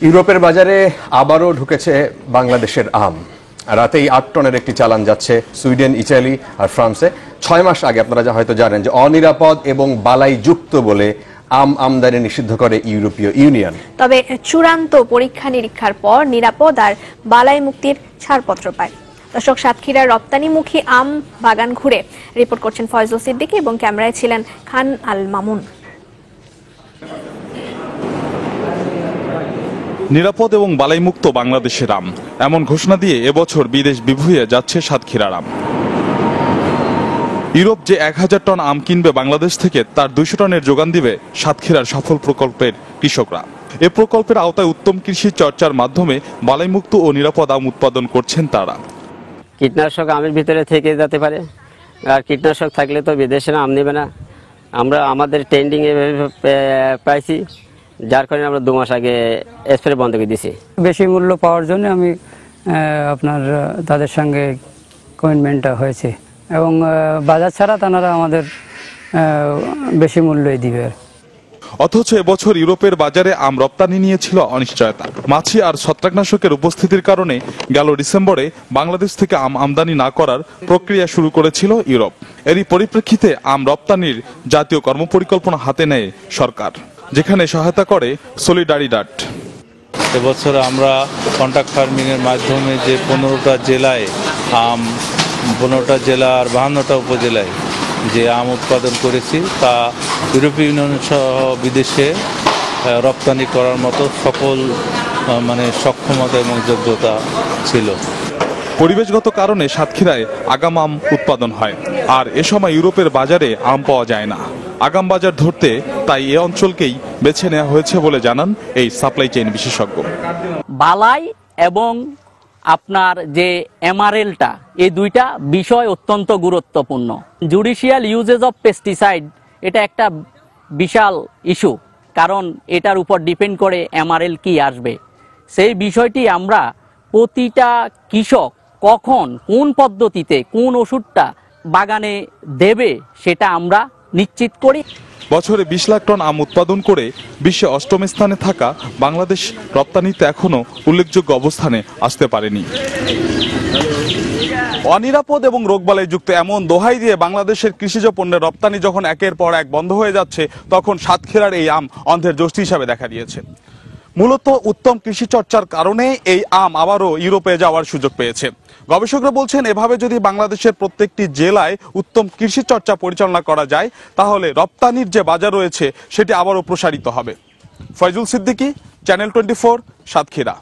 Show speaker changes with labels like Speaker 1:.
Speaker 1: ইউরোপের বাজারে আবারও ঢুকেছে বাংলাদেশের আম। রাতেই ৮ টনের একটি চালান যাচ্ছে সুইডেন, ইতালি আর ফ্রান্সে। ৬ মাস আগে আপনারা হয়তো জানেন যে অনিরাপদ এবং বালাইযুক্ত বলে আম আমদানি নিষিদ্ধ করে ইউরোপীয় ইউনিয়ন।
Speaker 2: তবে চূড়ান্ত পরীক্ষা নিরীক্ষার পর নিরাপদ আর বালাই মুক্তির ছাড়পত্র পায়। দর্শক, সাতক্ষীরার রপ্তানিমুখী আম বাগান ঘুরে রিপোর্ট করছেন ফয়জুল সিদ্দিকী এবং ক্যামেরায় ছিলেন খান আল মামুন।
Speaker 3: নিরাপদ এবং বালাইমুক্ত বাংলাদেশের আম, এমন ঘোষণা দিয়ে এবছর বিদেশ বিভুঁইয়ে যাচ্ছে সাতক্ষীরার আম। ইউরোপ যে ১,০০০ টন আম কিনবে বাংলাদেশ থেকে, তার ২০০ টনের যোগান দিবে সাতক্ষীরার সফল প্রকল্পের কৃষকরা। এ প্রকল্পের আওতায় উত্তম কৃষি চর্চার মাধ্যমে বালাইমুক্ত ও নিরাপদ আম উৎপাদন করছেন তারা।
Speaker 4: কীটনাশক আমের ভিতরে থেকে যেতে পারে, আর কীটনাশক থাকলে তো বিদেশে আম নেবে না। আমরা আমাদের ট্রেন্ডিং পাইছি, যার কারণে আমরা ২ মাস আগে স্প্রে বন্ধ করে দিয়েছি।
Speaker 5: বেশি মূল্য পাওয়ার জন্য আমি আপনার তাদের সঙ্গে কমিটমেন্টটা হয়েছে, এবং বাজার ছাড়া তারা আমাদের বেশি মূল্যই দিবে।
Speaker 3: অথচ এবছর ইউরোপের বাজারে আম রপ্তানি নিয়েছিল অনিশ্চয়তা। মাছি আর ছত্রাকনাশকের উপস্থিতির কারণে গেল ডিসেম্বরে বাংলাদেশ থেকে আম আমদানি না করার প্রক্রিয়া শুরু করেছিল ইউরোপ। এরই পরিপ্রেক্ষিতে আম রপ্তানির জাতীয় কর্মপরিকল্পনা হাতে নেয় সরকার, যেখানে সহায়তা করে সলিডারিডাড।
Speaker 6: এবছর আমরা কন্ট্রাক্ট ফার্মিং এর মাধ্যমে যে 15টা জেলায় আম, 15টা জেলা আর 52টা উপজেলায় যে আম উৎপাদন করেছি, তা ইউরোপীয় ইউনিয়ন সহ বিদেশে রপ্তানি করার মতো সকল সক্ষমতা এবং যোগ্যতা ছিল।
Speaker 3: পরিবেশগত কারণে সাতক্ষীরায় আগাম আম উৎপাদন হয়, আর এ সময় ইউরোপের বাজারে আম পাওয়া যায় না। আগাম বাজার ধরতে তাই এ অঞ্চলকেই বেছে নেওয়া হয়েছে বলে জানান এই সাপ্লাই চেইন বিশেষজ্ঞ।
Speaker 7: বালাই এবং আপনার যে এমআরএলটা, এই দুইটা বিষয় অত্যন্ত গুরুত্বপূর্ণ। জুডিশিয়াল ইউজেস অফ পেস্টিসাইড এটা একটা বিশাল ইস্যু, কারণ এটার উপর ডিপেন্ড করে এমআরএল কি আসবে। সেই বিষয়টি আমরা প্রতিটা কৃষক কখন কোন পদ্ধতিতে কোন ওষুধটা বাগানে দেবে সেটা আমরা নিশ্চিত করি।
Speaker 3: বছরে ২০ লাখ টন আম উৎপাদন করে বিশ্বে ৮ম স্থানে থাকা বাংলাদেশ রপ্তানিতে এখনো উল্লেখযোগ্য অবস্থানে আসতে পারেনি। অনিরাপদ এবং রোগবালাইযুক্ত এমন দোহাই দিয়ে বাংলাদেশের কৃষিজ পণ্যের রপ্তানি যখন একের পর এক বন্ধ হয়ে যাচ্ছে, তখন সাতক্ষীরার এই আম অন্ধের যষ্টি হিসাবে দেখা দিয়েছে। মূলত উত্তম কৃষি চর্চার কারণে এই আম আবারও ইউরোপে যাওয়ার সুযোগ পেয়েছে। গবেষকরা বলছেন, এভাবে যদি বাংলাদেশের প্রত্যেকটি জেলায় উত্তম কৃষি চর্চা পরিচালনা করা যায়, তাহলে রপ্তানির যে বাজার রয়েছে সেটি আবারও প্রসারিত হবে। ফয়জুল সিদ্দিকী, চ্যানেল 24, সাতক্ষীরা।